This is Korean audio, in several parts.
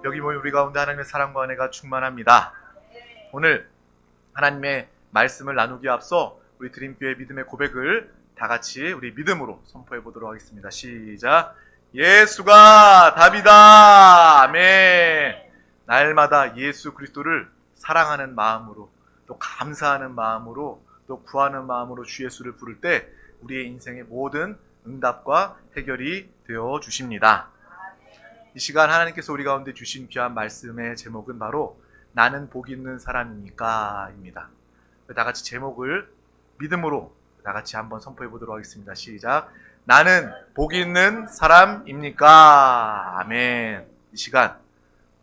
여기 모인 우리 가운데 하나님의 사랑과 은혜가 충만합니다. 오늘 하나님의 말씀을 나누기에 앞서 우리 드림교회 믿음의 고백을 다 같이 우리 믿음으로 선포해 보도록 하겠습니다. 시작. 예수가 답이다. 아멘. 날마다 예수 그리스도를 사랑하는 마음으로, 또 감사하는 마음으로, 또 구하는 마음으로 주 예수를 부를 때 우리의 인생의 모든 응답과 해결이 되어 주십니다. 이 시간 하나님께서 우리 가운데 주신 귀한 말씀의 제목은 바로 나는 복 있는 사람입니까? 입니다. 다 같이 제목을 믿음으로 다 같이 한번 선포해 보도록 하겠습니다. 시작. 나는 복 있는 사람입니까? 아멘. 이 시간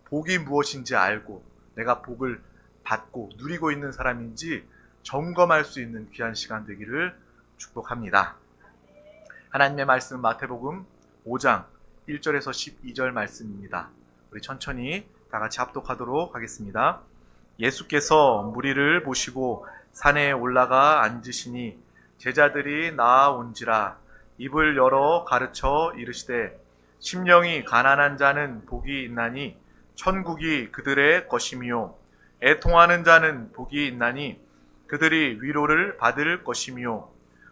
복이 무엇인지 알고 내가 복을 받고 누리고 있는 사람인지 점검할 수 있는 귀한 시간 되기를 축복합니다. 하나님의 말씀 마태복음 5장 1절에서 12절 말씀입니다. 우리 천천히 다 같이 합독하도록 하겠습니다. 예수께서 무리를 보시고 산에 올라가 앉으시니 제자들이 나아온지라 입을 열어 가르쳐 이르시되 심령이 가난한 자는 복이 있나니 천국이 그들의 것이미요 애통하는 자는 복이 있나니 그들이 위로를 받을 것이미요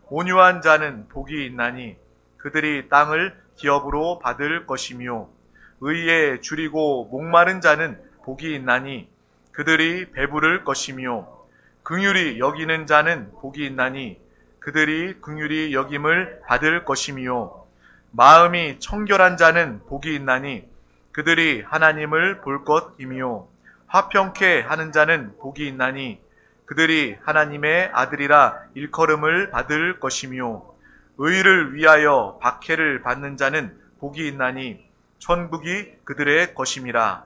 온유한 자는 복이 있나니 그들이 땅을 기업으로 받을 것이며 의에 줄이고 목마른 자는 복이 있나니 그들이 배부를 것이며 긍휼히 여기는 자는 복이 있나니 그들이 긍휼히 여김을 받을 것이며 마음이 청결한 자는 복이 있나니 그들이 하나님을 볼 것이며 화평케 하는 자는 복이 있나니 그들이 하나님의 아들이라 일컬음을 받을 것이며 의를 위하여 박해를 받는 자는 복이 있나니 천국이 그들의 것임이라.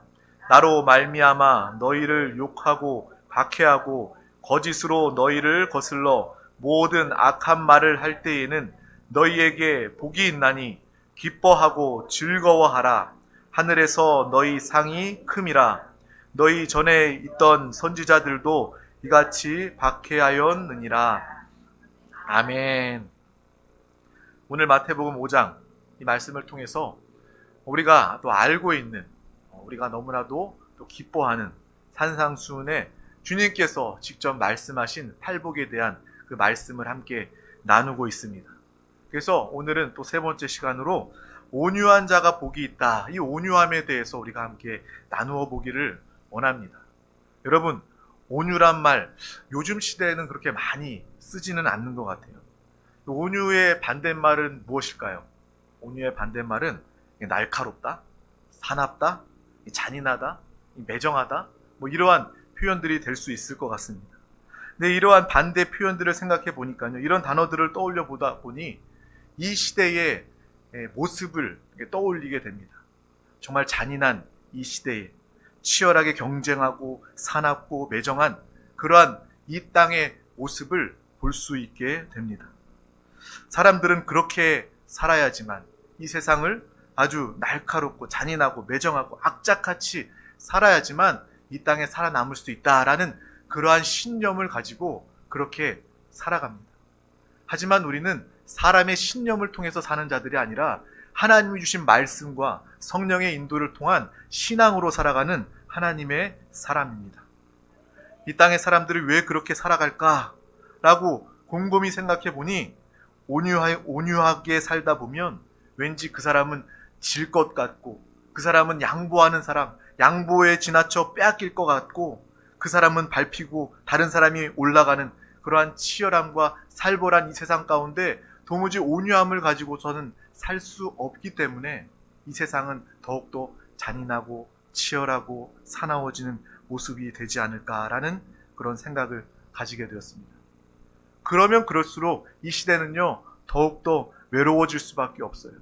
나로 말미암아 너희를 욕하고 박해하고 거짓으로 너희를 거슬러 모든 악한 말을 할 때에는 너희에게 복이 있나니 기뻐하고 즐거워하라. 하늘에서 너희 상이 큼이라. 너희 전에 있던 선지자들도 이같이 박해하였느니라. 아멘. 오늘 마태복음 5장 이 말씀을 통해서 우리가 또 알고 있는, 우리가 너무나도 또 기뻐하는 산상수훈의 주님께서 직접 말씀하신 팔복에 대한 그 말씀을 함께 나누고 있습니다. 그래서 오늘은 또 세 번째 시간으로 온유한 자가 복이 있다. 이 온유함에 대해서 우리가 함께 나누어 보기를 원합니다. 여러분, 온유란 말 요즘 시대에는 그렇게 많이 쓰지는 않는 것 같아요. 온유의 반대말은 무엇일까요? 온유의 반대말은 날카롭다, 사납다, 잔인하다, 매정하다, 이러한 표현들이 될 수 있을 것 같습니다. 근데 이러한 반대 표현들을 생각해 보니까요, 이런 단어들을 떠올려 보다 보니 이 시대의 모습을 떠올리게 됩니다. 정말 잔인한 이 시대에 치열하게 경쟁하고 사납고 매정한 그러한 이 땅의 모습을 볼 수 있게 됩니다. 사람들은 그렇게 살아야지만 이 세상을 아주 날카롭고 잔인하고 매정하고 악착같이 살아야지만 이 땅에 살아남을 수 있다라는 그러한 신념을 가지고 그렇게 살아갑니다. 하지만 우리는 사람의 신념을 통해서 사는 자들이 아니라 하나님이 주신 말씀과 성령의 인도를 통한 신앙으로 살아가는 하나님의 사람입니다. 이 땅의 사람들이 왜 그렇게 살아갈까라고 곰곰이 생각해 보니 온유하게 살다 보면 왠지 그 사람은 질 것 같고, 그 사람은 양보하는 사람, 양보에 지나쳐 빼앗길 것 같고, 그 사람은 밟히고 다른 사람이 올라가는 그러한 치열함과 살벌한 이 세상 가운데 도무지 온유함을 가지고서는 살 수 없기 때문에 이 세상은 더욱더 잔인하고 치열하고 사나워지는 모습이 되지 않을까라는 그런 생각을 가지게 되었습니다. 그러면 그럴수록 이 시대는요, 더욱더 외로워질 수밖에 없어요.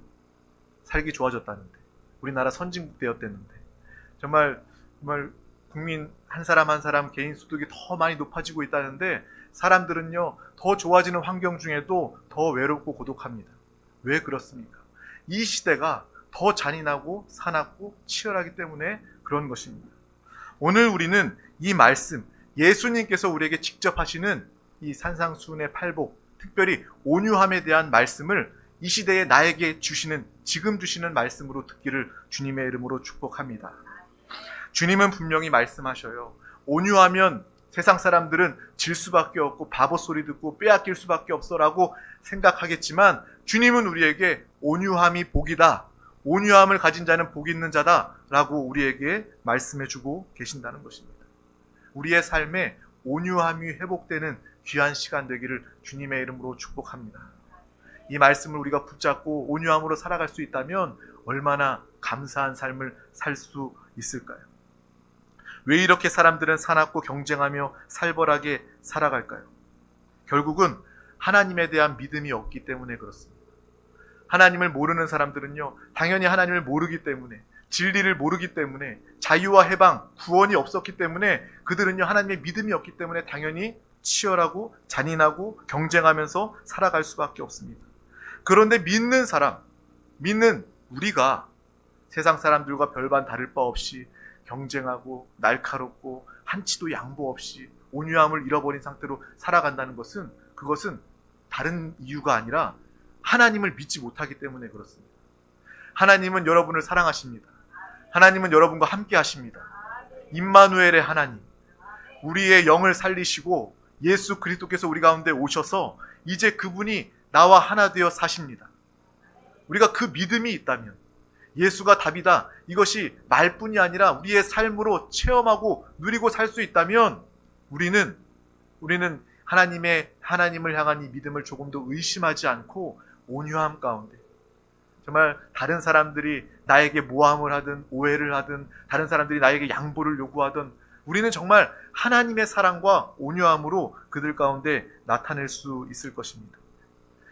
살기 좋아졌다는데, 우리나라 선진국 되었다는데, 정말 국민 한 사람 한 사람 개인 소득이 더 많이 높아지고 있다는데, 사람들은요, 더 좋아지는 환경 중에도 더 외롭고 고독합니다. 왜 그렇습니까? 이 시대가 더 잔인하고 사납고 치열하기 때문에 그런 것입니다. 오늘 우리는 이 말씀, 예수님께서 우리에게 직접 하시는 이 산상수훈의 팔복, 특별히 온유함에 대한 말씀을 이 시대에 나에게 주시는, 지금 주시는 말씀으로 듣기를 주님의 이름으로 축복합니다. 주님은 분명히 말씀하셔요. 온유하면 세상 사람들은 질 수밖에 없고 바보 소리 듣고 빼앗길 수밖에 없어라고 생각하겠지만 주님은 우리에게 온유함이 복이다. 온유함을 가진 자는 복 있는 자다라고 우리에게 말씀해주고 계신다는 것입니다. 우리의 삶에 온유함이 회복되는 귀한 시간 되기를 주님의 이름으로 축복합니다. 이 말씀을 우리가 붙잡고 온유함으로 살아갈 수 있다면 얼마나 감사한 삶을 살 수 있을까요? 왜 이렇게 사람들은 사납고 경쟁하며 살벌하게 살아갈까요? 결국은 하나님에 대한 믿음이 없기 때문에 그렇습니다. 하나님을 모르는 사람들은요, 당연히 하나님을 모르기 때문에, 진리를 모르기 때문에, 자유와 해방, 구원이 없었기 때문에 그들은요, 하나님의 믿음이 없기 때문에 당연히 치열하고 잔인하고 경쟁하면서 살아갈 수밖에 없습니다. 그런데 믿는 사람, 믿는 우리가 세상 사람들과 별반 다를 바 없이 경쟁하고 날카롭고 한치도 양보 없이 온유함을 잃어버린 상태로 살아간다는 것은, 그것은 다른 이유가 아니라 하나님을 믿지 못하기 때문에 그렇습니다. 하나님은 여러분을 사랑하십니다. 하나님은 여러분과 함께 하십니다. 임마누엘의 하나님, 우리의 영을 살리시고 예수 그리스도께서 우리 가운데 오셔서 이제 그분이 나와 하나 되어 사십니다. 우리가 그 믿음이 있다면, 예수가 답이다, 이것이 말뿐이 아니라 우리의 삶으로 체험하고 누리고 살 수 있다면 우리는 하나님을 향한 이 믿음을 조금도 의심하지 않고 온유함 가운데, 정말 다른 사람들이 나에게 모함을 하든 오해를 하든 다른 사람들이 나에게 양보를 요구하든 우리는 정말 하나님의 사랑과 온유함으로 그들 가운데 나타낼 수 있을 것입니다.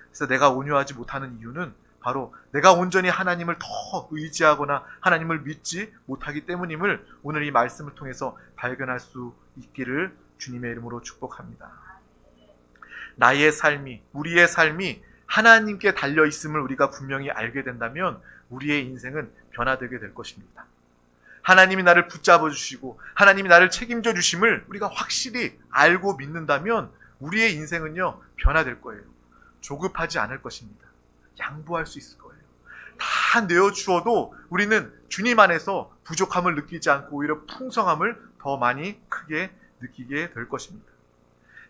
그래서 내가 온유하지 못하는 이유는 바로 내가 온전히 하나님을 더 의지하거나 하나님을 믿지 못하기 때문임을 오늘 이 말씀을 통해서 발견할 수 있기를 주님의 이름으로 축복합니다. 나의 삶이, 우리의 삶이 하나님께 달려 있음을 우리가 분명히 알게 된다면 우리의 인생은 변화되게 될 것입니다. 하나님이 나를 붙잡아 주시고 하나님이 나를 책임져 주심을 우리가 확실히 알고 믿는다면 우리의 인생은요, 변화될 거예요. 조급하지 않을 것입니다. 양보할 수 있을 거예요. 다 내어주어도 우리는 주님 안에서 부족함을 느끼지 않고 오히려 풍성함을 더 많이 크게 느끼게 될 것입니다.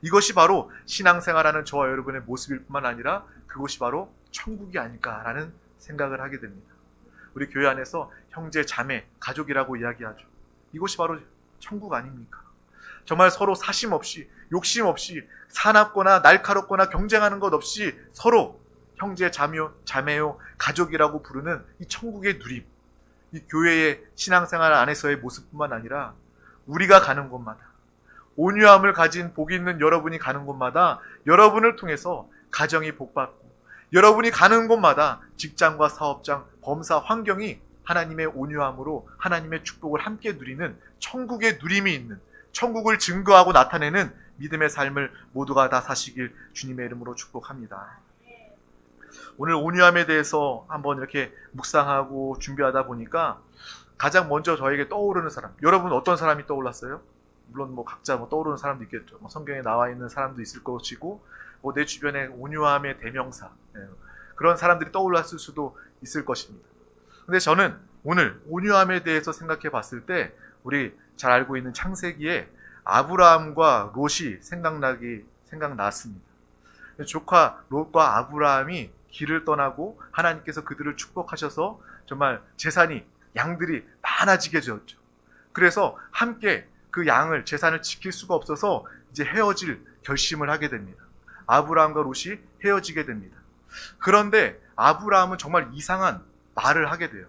이것이 바로 신앙생활하는 저와 여러분의 모습일 뿐만 아니라 그것이 바로 천국이 아닐까라는 생각을 하게 됩니다. 우리 교회 안에서 형제, 자매, 가족이라고 이야기하죠. 이것이 바로 천국 아닙니까? 정말 서로 사심 없이, 욕심 없이, 사납거나 날카롭거나 경쟁하는 것 없이 서로 형제, 자매요, 가족이라고 부르는 이 천국의 누림, 이 교회의 신앙생활 안에서의 모습뿐만 아니라 우리가 가는 곳마다, 온유함을 가진 복이 있는 여러분이 가는 곳마다 여러분을 통해서 가정이 복받고, 여러분이 가는 곳마다 직장과 사업장, 범사, 환경이 하나님의 온유함으로 하나님의 축복을 함께 누리는 천국의 누림이 있는, 천국을 증거하고 나타내는 믿음의 삶을 모두가 다 사시길 주님의 이름으로 축복합니다. 오늘 온유함에 대해서 한번 이렇게 묵상하고 준비하다 보니까 가장 먼저 저에게 떠오르는 사람, 여러분 어떤 사람이 떠올랐어요? 물론 각자 떠오르는 사람도 있겠죠. 성경에 나와 있는 사람도 있을 것이고, 내 주변에 온유함의 대명사, 그런 사람들이 떠올랐을 수도 있을 것입니다. 근데 저는 오늘 온유함에 대해서 생각해 봤을 때 우리 잘 알고 있는 창세기에 아브라함과 롯이 생각났습니다. 조카 롯과 아브라함이 길을 떠나고 하나님께서 그들을 축복하셔서 정말 재산이, 양들이 많아지게 되었죠. 그래서 함께 그 양을, 재산을 지킬 수가 없어서 이제 헤어질 결심을 하게 됩니다. 아브라함과 롯이 헤어지게 됩니다. 그런데 아브라함은 정말 이상한 말을 하게 돼요.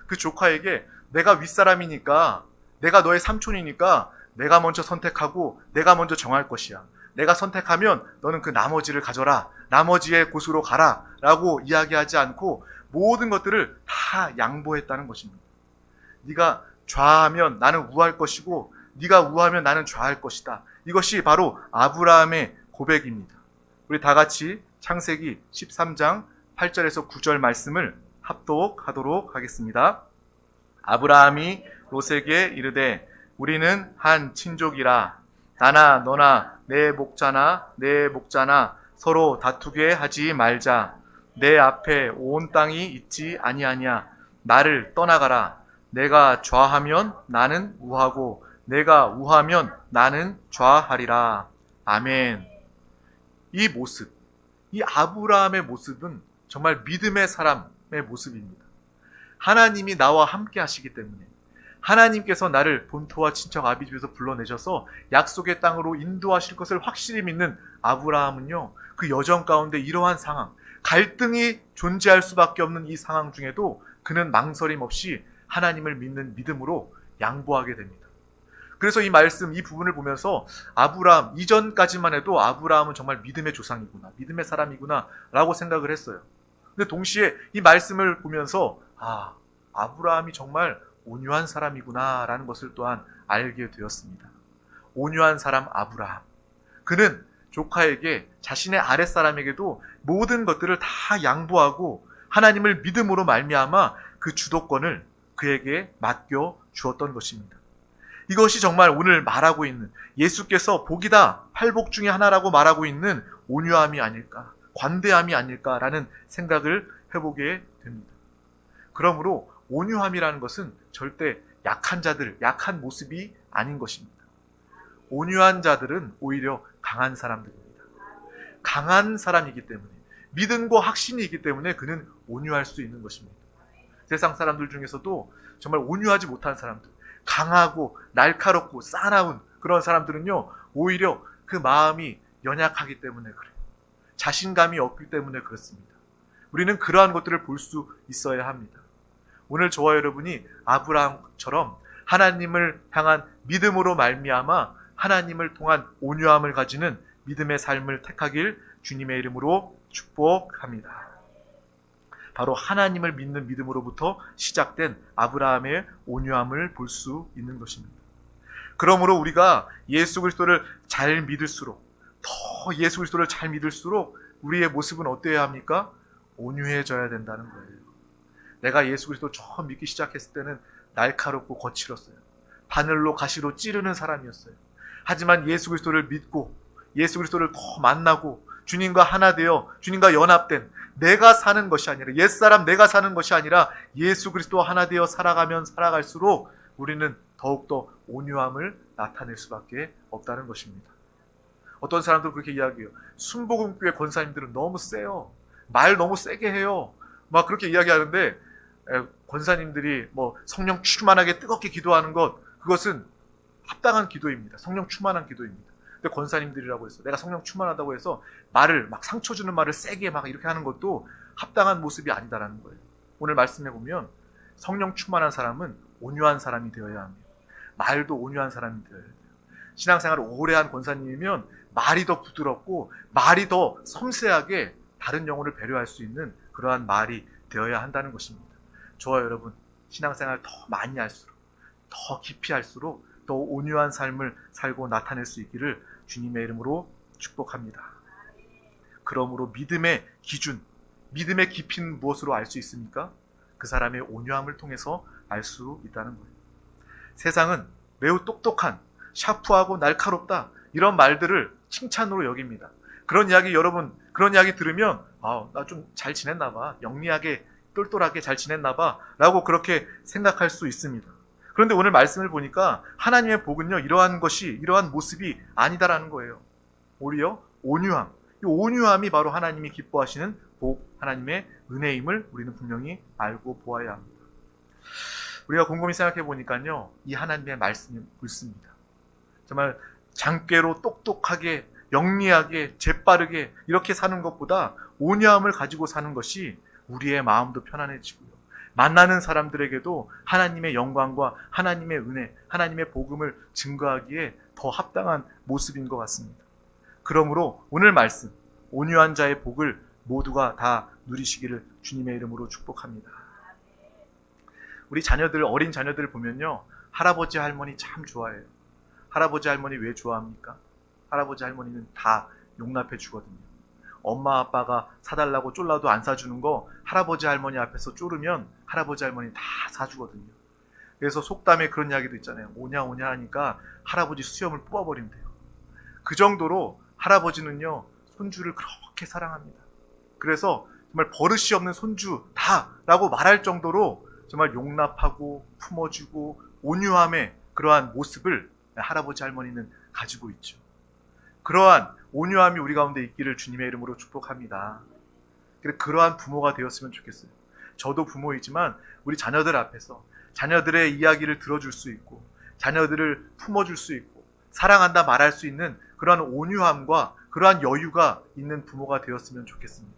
그 조카에게 내가 윗사람이니까, 내가 너의 삼촌이니까 내가 먼저 선택하고 내가 먼저 정할 것이야. 내가 선택하면 너는 그 나머지를 가져라. 나머지의 곳으로 가라. 라고 이야기하지 않고 모든 것들을 다 양보했다는 것입니다. 네가 좌하면 나는 우할 것이고 네가 우하면 나는 좌할 것이다. 이것이 바로 아브라함의 고백입니다. 우리 다 같이 창세기 13장 8절에서 9절 말씀을 합독하도록 하겠습니다. 아브라함이 롯에게 이르되 우리는 한 친족이라 나나 너나 내 목자나 서로 다투게 하지 말자. 내 앞에 온 땅이 있지 아니하냐. 나를 떠나가라. 내가 좌하면 나는 우하고 내가 우하면 나는 좌하리라. 아멘. 이 모습, 이 아브라함의 모습은 정말 믿음의 사람의 모습입니다. 하나님이 나와 함께 하시기 때문에, 하나님께서 나를 본토와 친척 아비집에서 불러내셔서 약속의 땅으로 인도하실 것을 확실히 믿는 아브라함은요, 그 여정 가운데 이러한 상황, 갈등이 존재할 수밖에 없는 이 상황 중에도 그는 망설임 없이 하나님을 믿는 믿음으로 양보하게 됩니다. 그래서 이 말씀, 이 부분을 보면서 아브라함, 이전까지만 해도 아브라함은 정말 믿음의 조상이구나, 믿음의 사람이구나 라고 생각을 했어요. 근데 동시에 이 말씀을 보면서 아브라함이 정말 온유한 사람이구나 라는 것을 또한 알게 되었습니다. 온유한 사람 아브라함, 그는 조카에게, 자신의 아랫사람에게도 모든 것들을 다 양보하고 하나님을 믿음으로 말미암아 그 주도권을 그에게 맡겨 주었던 것입니다. 이것이 정말 오늘 말하고 있는, 예수께서 복이다, 팔복 중에 하나라고 말하고 있는 온유함이 아닐까, 관대함이 아닐까라는 생각을 해보게 됩니다. 그러므로 온유함이라는 것은 절대 약한 자들, 약한 모습이 아닌 것입니다. 온유한 자들은 오히려 강한 사람들입니다. 강한 사람이기 때문에, 믿음과 확신이 있기 때문에 그는 온유할 수 있는 것입니다. 세상 사람들 중에서도 정말 온유하지 못한 사람들, 강하고 날카롭고 싸나운 그런 사람들은요, 오히려 그 마음이 연약하기 때문에 그래요. 자신감이 없기 때문에 그렇습니다. 우리는 그러한 것들을 볼 수 있어야 합니다. 오늘 저와 여러분이 아브라함처럼 하나님을 향한 믿음으로 말미암아 하나님을 통한 온유함을 가지는 믿음의 삶을 택하길 주님의 이름으로 축복합니다. 바로 하나님을 믿는 믿음으로부터 시작된 아브라함의 온유함을 볼 수 있는 것입니다. 그러므로 우리가 예수 그리스도를 잘 믿을수록, 더 예수 그리스도를 잘 믿을수록 우리의 모습은 어때야 합니까? 온유해져야 된다는 거예요. 내가 예수 그리스도 처음 믿기 시작했을 때는 날카롭고 거칠었어요. 바늘로 가시로 찌르는 사람이었어요. 하지만 예수 그리스도를 믿고 예수 그리스도를 더 만나고 주님과 하나 되어 주님과 연합된 내가 사는 것이 아니라, 옛사람 내가 사는 것이 아니라 예수 그리스도와 하나 되어 살아가면 살아갈수록 우리는 더욱더 온유함을 나타낼 수밖에 없다는 것입니다. 어떤 사람들은 그렇게 이야기해요. 순복음교회 권사님들은 너무 세요. 말 너무 세게 해요. 막 그렇게 이야기하는데, 권사님들이 성령 충만하게 뜨겁게 기도하는 것, 그것은 합당한 기도입니다. 성령 충만한 기도입니다. 근데 권사님들이라고 해서, 내가 성령 충만하다고 해서 말을 막 상처 주는 말을 세게 막 이렇게 하는 것도 합당한 모습이 아니다라는 거예요. 오늘 말씀해 보면 성령 충만한 사람은 온유한 사람이 되어야 합니다. 말도 온유한 사람이 되어야 돼요. 신앙생활을 오래 한 권사님이면 말이 더 부드럽고 말이 더 섬세하게 다른 영혼을 배려할 수 있는 그러한 말이 되어야 한다는 것입니다. 저와 여러분, 신앙생활 더 많이 할수록, 더 깊이 할수록 더 온유한 삶을 살고 나타낼 수 있기를 주님의 이름으로 축복합니다. 그러므로 믿음의 기준, 믿음의 깊이는 무엇으로 알 수 있습니까? 그 사람의 온유함을 통해서 알 수 있다는 거예요. 세상은 매우 똑똑한, 샤프하고 날카롭다, 이런 말들을 칭찬으로 여깁니다. 그런 이야기, 여러분, 그런 이야기 들으면 나 좀 잘 지냈나 봐, 영리하게 똘똘하게 잘 지냈나 봐 라고 그렇게 생각할 수 있습니다. 그런데 오늘 말씀을 보니까 하나님의 복은요, 이러한 모습이 아니다라는 거예요. 오히려 온유함, 이 온유함이 바로 하나님이 기뻐하시는 복, 하나님의 은혜임을 우리는 분명히 알고 보아야 합니다. 우리가 곰곰이 생각해 보니까요, 이 하나님의 말씀이 옳습니다. 정말 장꾀로 똑똑하게, 영리하게, 재빠르게 이렇게 사는 것보다 온유함을 가지고 사는 것이 우리의 마음도 편안해지고요, 만나는 사람들에게도 하나님의 영광과 하나님의 은혜, 하나님의 복음을 증거하기에 더 합당한 모습인 것 같습니다. 그러므로 오늘 말씀, 온유한 자의 복을 모두가 다 누리시기를 주님의 이름으로 축복합니다. 우리 자녀들, 어린 자녀들 보면요, 할아버지 할머니 참 좋아해요. 할아버지 할머니 왜 좋아합니까? 할아버지 할머니는 다 용납해 주거든요. 엄마 아빠가 사달라고 쫄라도 안 사주는 거 할아버지 할머니 앞에서 쫄으면 할아버지 할머니 다 사주거든요. 그래서 속담에 그런 이야기도 있잖아요. 오냐 오냐 하니까 할아버지 수염을 뽑아버린대요. 그 정도로 할아버지는요, 손주를 그렇게 사랑합니다. 그래서 정말 버릇이 없는 손주다라고 말할 정도로 정말 용납하고 품어주고 온유함의 그러한 모습을 할아버지 할머니는 가지고 있죠. 그러한 온유함이 우리 가운데 있기를 주님의 이름으로 축복합니다. 그러한 부모가 되었으면 좋겠어요. 저도 부모이지만 우리 자녀들 앞에서 자녀들의 이야기를 들어줄 수 있고 자녀들을 품어줄 수 있고 사랑한다 말할 수 있는 그러한 온유함과 그러한 여유가 있는 부모가 되었으면 좋겠습니다.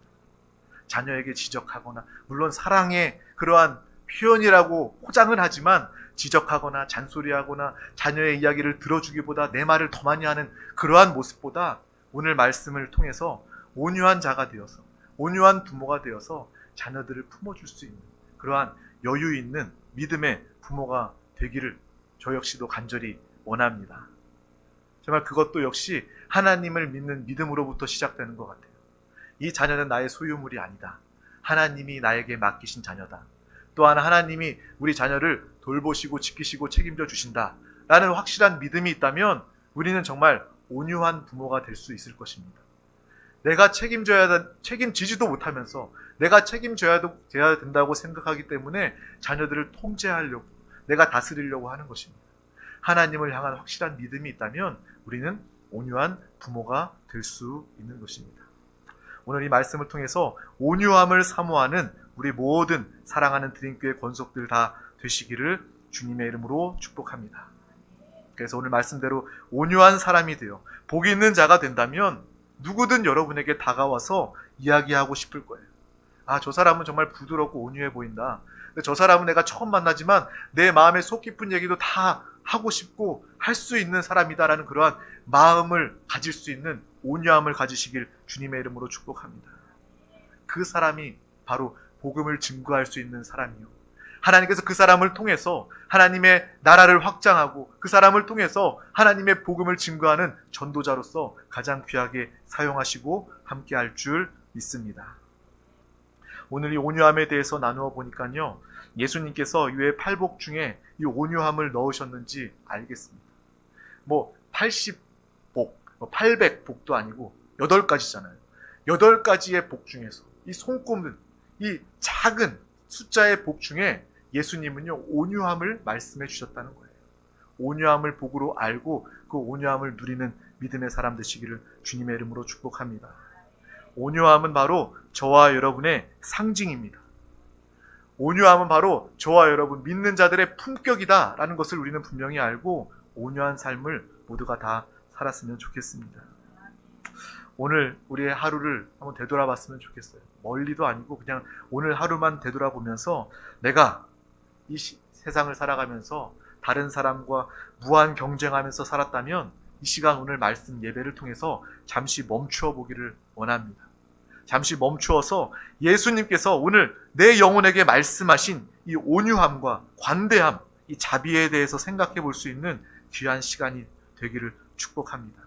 자녀에게 지적하거나, 물론 사랑의 그러한 표현이라고 포장은 하지만 지적하거나 잔소리하거나 자녀의 이야기를 들어주기보다 내 말을 더 많이 하는 그러한 모습보다 오늘 말씀을 통해서 온유한 자가 되어서, 온유한 부모가 되어서 자녀들을 품어줄 수 있는 그러한 여유 있는 믿음의 부모가 되기를 저 역시도 간절히 원합니다. 정말 그것도 역시 하나님을 믿는 믿음으로부터 시작되는 것 같아요. 이 자녀는 나의 소유물이 아니다. 하나님이 나에게 맡기신 자녀다. 또한 하나님이 우리 자녀를 돌보시고 지키시고 책임져 주신다 라는 확실한 믿음이 있다면 우리는 정말 온유한 부모가 될 수 있을 것입니다. 내가 책임지지도 못하면서 내가 책임져야 된다고 생각하기 때문에 자녀들을 통제하려고, 내가 다스리려고 하는 것입니다. 하나님을 향한 확실한 믿음이 있다면 우리는 온유한 부모가 될 수 있는 것입니다. 오늘 이 말씀을 통해서 온유함을 사모하는 우리 모든 사랑하는 드림교회 권속들 다 되시기를 주님의 이름으로 축복합니다. 그래서 오늘 말씀대로 온유한 사람이 되어 복이 있는 자가 된다면 누구든 여러분에게 다가와서 이야기하고 싶을 거예요. 아, 저 사람은 정말 부드럽고 온유해 보인다. 근데 저 사람은 내가 처음 만나지만 내 마음의 속 깊은 얘기도 다 하고 싶고 할 수 있는 사람이다라는 그러한 마음을 가질 수 있는 온유함을 가지시길 주님의 이름으로 축복합니다. 그 사람이 바로 복음을 증거할 수 있는 사람이요, 하나님께서 그 사람을 통해서 하나님의 나라를 확장하고 그 사람을 통해서 하나님의 복음을 증거하는 전도자로서 가장 귀하게 사용하시고 함께할 줄 믿습니다. 오늘 이 온유함에 대해서 나누어 보니까요, 예수님께서 왜 팔복 중에 이 온유함을 넣으셨는지 알겠습니다. 80복, 800복도 아니고 8가지잖아요. 8가지의 복 중에서 이 손꼽는 이 작은 숫자의 복 중에 예수님은요, 온유함을 말씀해 주셨다는 거예요. 온유함을 복으로 알고 그 온유함을 누리는 믿음의 사람 되시기를 주님의 이름으로 축복합니다. 온유함은 바로 저와 여러분의 상징입니다. 온유함은 바로 저와 여러분 믿는 자들의 품격이다 라는 것을 우리는 분명히 알고 온유한 삶을 모두가 다 살았으면 좋겠습니다. 오늘 우리의 하루를 한번 되돌아봤으면 좋겠어요. 멀리도 아니고 그냥 오늘 하루만 되돌아보면서 내가 이 세상을 살아가면서 다른 사람과 무한 경쟁하면서 살았다면 이 시간 오늘 말씀 예배를 통해서 잠시 멈추어 보기를 원합니다. 잠시 멈추어서 예수님께서 오늘 내 영혼에게 말씀하신 이 온유함과 관대함, 이 자비에 대해서 생각해 볼 수 있는 귀한 시간이 되기를 축복합니다.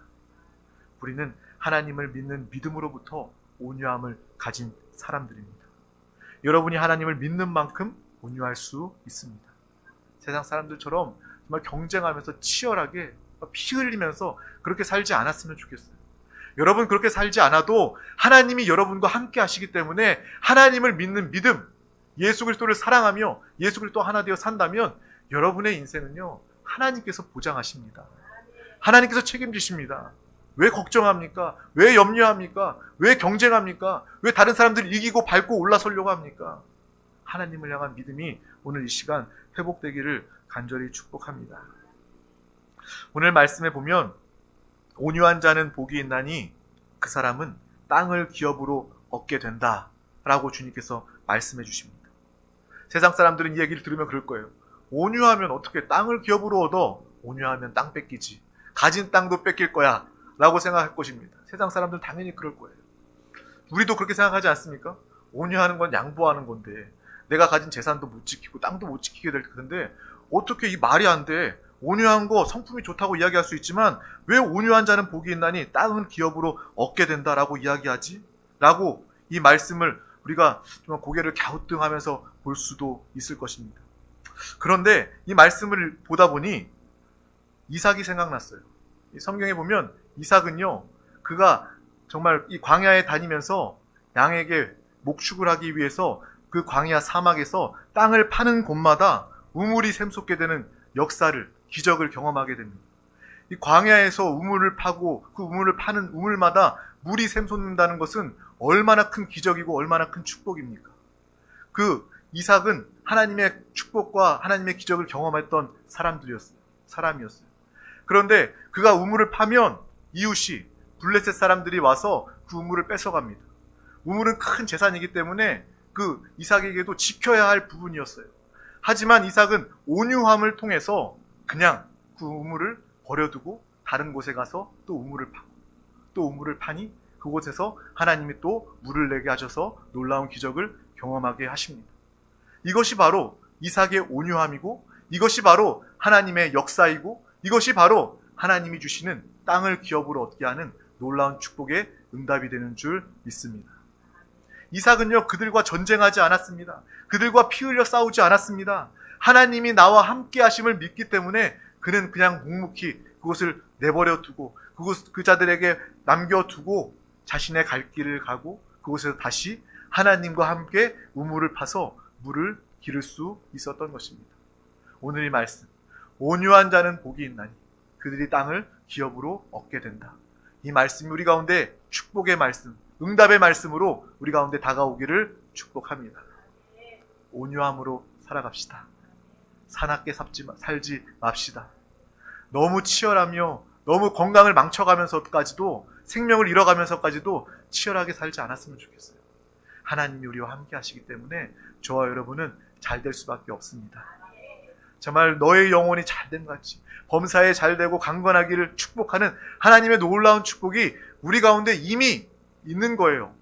우리는 하나님을 믿는 믿음으로부터 온유함을 가진 사람들입니다. 여러분이 하나님을 믿는 만큼 온유할 수 있습니다. 세상 사람들처럼 정말 경쟁하면서 치열하게 피 흘리면서 그렇게 살지 않았으면 좋겠어요. 여러분 그렇게 살지 않아도 하나님이 여러분과 함께 하시기 때문에 하나님을 믿는 믿음, 예수 그리스도를 사랑하며 예수 그리스도 하나 되어 산다면 여러분의 인생은요, 하나님께서 보장하십니다. 하나님께서 책임지십니다. 왜 걱정합니까? 왜 염려합니까? 왜 경쟁합니까? 왜 다른 사람들을 이기고 밟고 올라서려고 합니까? 하나님을 향한 믿음이 오늘 이 시간 회복되기를 간절히 축복합니다. 오늘 말씀에 보면 온유한 자는 복이 있나니 그 사람은 땅을 기업으로 얻게 된다 라고 주님께서 말씀해 주십니다. 세상 사람들은 이 얘기를 들으면 그럴 거예요. 온유하면 어떻게 땅을 기업으로 얻어? 온유하면 땅 뺏기지. 가진 땅도 뺏길 거야 라고 생각할 것입니다. 세상 사람들은 당연히 그럴 거예요. 우리도 그렇게 생각하지 않습니까? 온유하는 건 양보하는 건데 내가 가진 재산도 못 지키고 땅도 못 지키게 될 텐데 어떻게 이 말이 안 돼? 온유한 거 성품이 좋다고 이야기할 수 있지만 왜 온유한 자는 복이 있나니 땅은 기업으로 얻게 된다라고 이야기하지? 라고 이 말씀을 우리가 좀 고개를 갸우뚱하면서 볼 수도 있을 것입니다. 그런데 이 말씀을 보다 보니 이삭이 생각났어요. 이 성경에 보면 이삭은요, 그가 정말 이 광야에 다니면서 양에게 목축을 하기 위해서 그 광야 사막에서 땅을 파는 곳마다 우물이 샘솟게 되는 역사를, 기적을 경험하게 됩니다. 이 광야에서 우물을 파고 그 우물을 파는 우물마다 물이 샘솟는다는 것은 얼마나 큰 기적이고 얼마나 큰 축복입니까? 그 이삭은 하나님의 축복과 하나님의 기적을 경험했던 사람이었어요. 그런데 그가 우물을 파면 이웃이, 블레셋 사람들이 와서 그 우물을 뺏어갑니다. 우물은 큰 재산이기 때문에 그 이삭에게도 지켜야 할 부분이었어요. 하지만 이삭은 온유함을 통해서 그냥 그 우물을 버려두고 다른 곳에 가서 또 우물을 파고 또 우물을 파니 그곳에서 하나님이 또 물을 내게 하셔서 놀라운 기적을 경험하게 하십니다. 이것이 바로 이삭의 온유함이고, 이것이 바로 하나님의 역사이고, 이것이 바로 하나님이 주시는 땅을 기업으로 얻게 하는 놀라운 축복의 응답이 되는 줄 믿습니다. 이삭은요, 그들과 전쟁하지 않았습니다. 그들과 피 흘려 싸우지 않았습니다. 하나님이 나와 함께 하심을 믿기 때문에 그는 그냥 묵묵히 그곳을 내버려 두고 그 자들에게 남겨두고 자신의 갈 길을 가고 그곳에서 다시 하나님과 함께 우물을 파서 물을 기를 수 있었던 것입니다. 오늘 이 말씀, 온유한 자는 복이 있나니 그들이 땅을 기업으로 얻게 된다. 이 말씀이 우리 가운데 축복의 말씀, 응답의 말씀으로 우리 가운데 다가오기를 축복합니다. 온유함으로 살아갑시다. 사납게 살지 맙시다. 너무 치열하며 너무 건강을 망쳐가면서까지도, 생명을 잃어가면서까지도 치열하게 살지 않았으면 좋겠어요. 하나님이 우리와 함께 하시기 때문에 저와 여러분은 잘 될 수밖에 없습니다. 정말 너의 영혼이 잘된 같이 범사에 잘되고 강건하기를 축복하는 하나님의 놀라운 축복이 우리 가운데 이미 있는 거예요.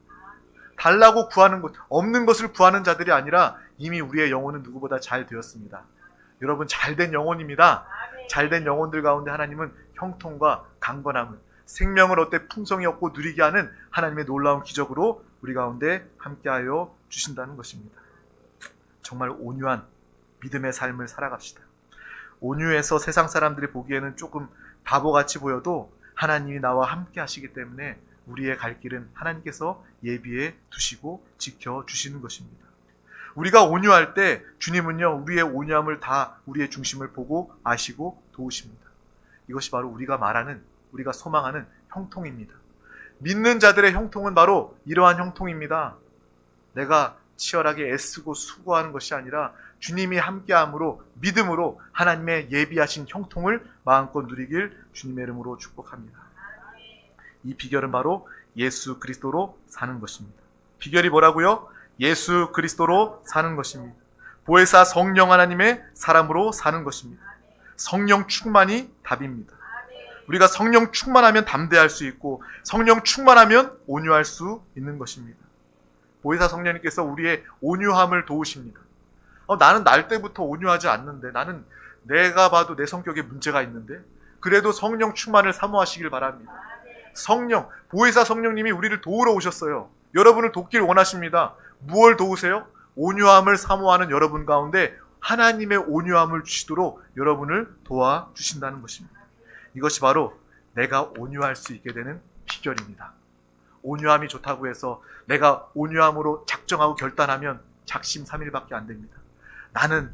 달라고 구하는 것, 없는 것을 구하는 자들이 아니라 이미 우리의 영혼은 누구보다 잘 되었습니다. 여러분, 잘된 영혼입니다. 잘된 영혼들 가운데 하나님은 형통과 강건함을, 생명을 얻되 풍성히 얻고 누리게 하는 하나님의 놀라운 기적으로 우리 가운데 함께하여 주신다는 것입니다. 정말 온유한 믿음의 삶을 살아갑시다. 온유해서 세상 사람들이 보기에는 조금 바보같이 보여도 하나님이 나와 함께 하시기 때문에 우리의 갈 길은 하나님께서 예비해 두시고 지켜주시는 것입니다. 우리가 온유할 때 주님은요, 우리의 온유함을 다 우리의 중심을 보고 아시고 도우십니다. 이것이 바로 우리가 말하는, 우리가 소망하는 형통입니다. 믿는 자들의 형통은 바로 이러한 형통입니다. 내가 치열하게 애쓰고 수고하는 것이 아니라 주님이 함께함으로, 믿음으로 하나님의 예비하신 형통을 마음껏 누리길 주님의 이름으로 축복합니다. 이 비결은 바로 예수 그리스도로 사는 것입니다. 비결이 뭐라고요? 예수 그리스도로 사는 것입니다. 보혜사 성령 하나님의 사람으로 사는 것입니다. 성령 충만이 답입니다. 우리가 성령 충만하면 담대할 수 있고 성령 충만하면 온유할 수 있는 것입니다. 보혜사 성령님께서 우리의 온유함을 도우십니다. 나는 날 때부터 온유하지 않는데, 나는 내가 봐도 내 성격에 문제가 있는데, 그래도 성령 충만을 사모하시길 바랍니다. 성령, 보혜사 성령님이 우리를 도우러 오셨어요. 여러분을 돕길 원하십니다. 무엇을 도우세요? 온유함을 사모하는 여러분 가운데 하나님의 온유함을 주시도록 여러분을 도와주신다는 것입니다. 이것이 바로 내가 온유할 수 있게 되는 비결입니다. 온유함이 좋다고 해서 내가 온유함으로 작정하고 결단하면 작심삼일밖에 안 됩니다. 나는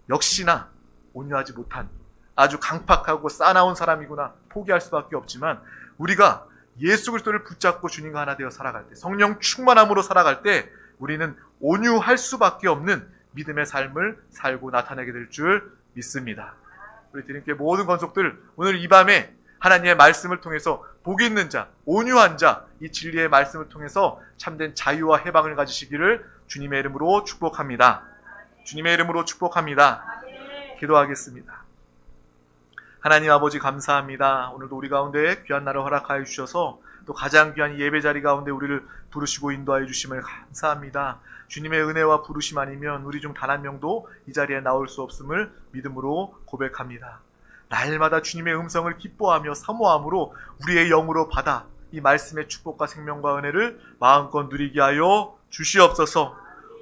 역시나 온유하지 못한 아주 강팍하고 싸나운 사람이구나 포기할 수밖에 없지만, 우리가 예수 그리스도를 붙잡고 주님과 하나 되어 살아갈 때, 성령 충만함으로 살아갈 때 우리는 온유할 수밖에 없는 믿음의 삶을 살고 나타내게 될 줄 믿습니다. 우리 드림교회 모든 권속들, 오늘 이 밤에 하나님의 말씀을 통해서 복 있는 자, 온유한 자, 이 진리의 말씀을 통해서 참된 자유와 해방을 가지시기를 주님의 이름으로 축복합니다. 주님의 이름으로 축복합니다. 기도하겠습니다. 하나님 아버지 감사합니다. 오늘도 우리 가운데 귀한 날을 허락하여 주셔서 또 가장 귀한 예배 자리 가운데 우리를 부르시고 인도하여 주심을 감사합니다. 주님의 은혜와 부르심 아니면 우리 중 단 한 명도 이 자리에 나올 수 없음을 믿음으로 고백합니다. 날마다 주님의 음성을 기뻐하며 사모함으로 우리의 영으로 받아 이 말씀의 축복과 생명과 은혜를 마음껏 누리게 하여 주시옵소서.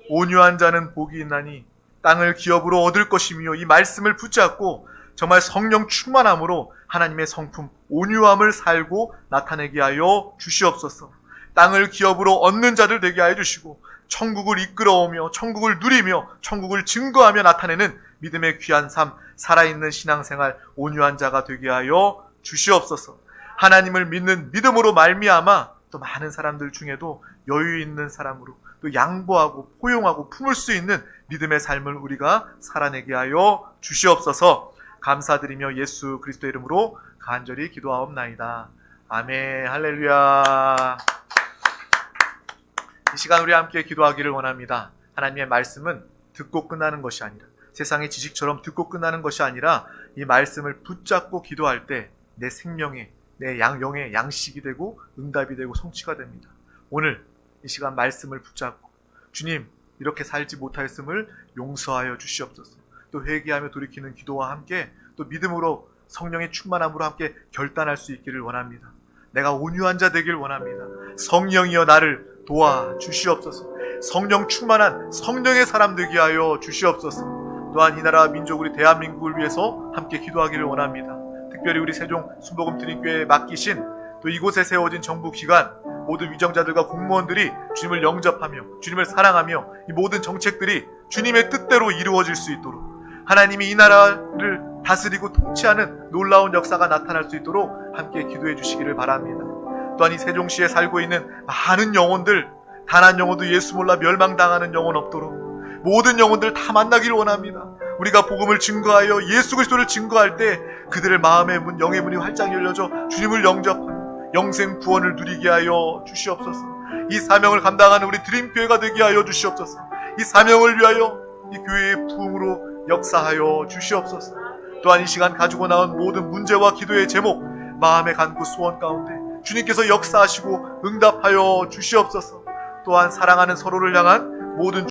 온유한 자는 복이 있나니 땅을 기업으로 얻을 것이며, 이 말씀을 붙잡고 정말 성령 충만함으로 하나님의 성품 온유함을 살고 나타내게 하여 주시옵소서. 땅을 기업으로 얻는 자들 되게 하여 주시고 천국을 이끌어오며 천국을 누리며 천국을 증거하며 나타내는 믿음의 귀한 삶, 살아있는 신앙생활, 온유한 자가 되게 하여 주시옵소서. 하나님을 믿는 믿음으로 말미암아 또 많은 사람들 중에도 여유 있는 사람으로 또 양보하고 포용하고 품을 수 있는 믿음의 삶을 우리가 살아내게 하여 주시옵소서. 감사드리며 예수 그리스도의 이름으로 간절히 기도하옵나이다. 아멘. 할렐루야. 이 시간 우리 함께 기도하기를 원합니다. 하나님의 말씀은 듣고 끝나는 것이 아니라, 세상의 지식처럼 듣고 끝나는 것이 아니라 이 말씀을 붙잡고 기도할 때 내 생명에, 내 영의 양식이 되고 응답이 되고 성취가 됩니다. 오늘 이 시간 말씀을 붙잡고 주님, 이렇게 살지 못하였음을 용서하여 주시옵소서. 또 회개하며 돌이키는 기도와 함께 또 믿음으로 성령의 충만함으로 함께 결단할 수 있기를 원합니다. 내가 온유한 자 되길 원합니다. 성령이여 나를 도와 주시옵소서. 성령 충만한 성령의 사람 되게 하여 주시옵소서. 또한 이 나라 민족 우리 대한민국을 위해서 함께 기도하기를 원합니다. 특별히 우리 세종 순복음 드림교회에 맡기신 또 이곳에 세워진 정부 기관 모든 위정자들과 공무원들이 주님을 영접하며 주님을 사랑하며 이 모든 정책들이 주님의 뜻대로 이루어질 수 있도록 하나님이 이 나라를 다스리고 통치하는 놀라운 역사가 나타날 수 있도록 함께 기도해 주시기를 바랍니다. 또한 이 세종시에 살고 있는 많은 영혼들, 단 한 영혼도 예수 몰라 멸망당하는 영혼 없도록 모든 영혼들 다 만나기를 원합니다. 우리가 복음을 증거하여 예수 그리스도를 증거할 때 그들의 마음의 문, 영의 문이 활짝 열려져 주님을 영접하며 영생 구원을 누리게 하여 주시옵소서. 이 사명을 감당하는 우리 드림교회가 되게 하여 주시옵소서. 이 사명을 위하여 이 교회의 부흥으로 역사하여 주시옵소서. 또한 이 시간 가지고 나온 모든 문제와 기도의 제목, 마음의 간구 소원 가운데 주님께서 역사하시고 응답하여 주시옵소서. 또한 사랑하는 서로를 향한 모든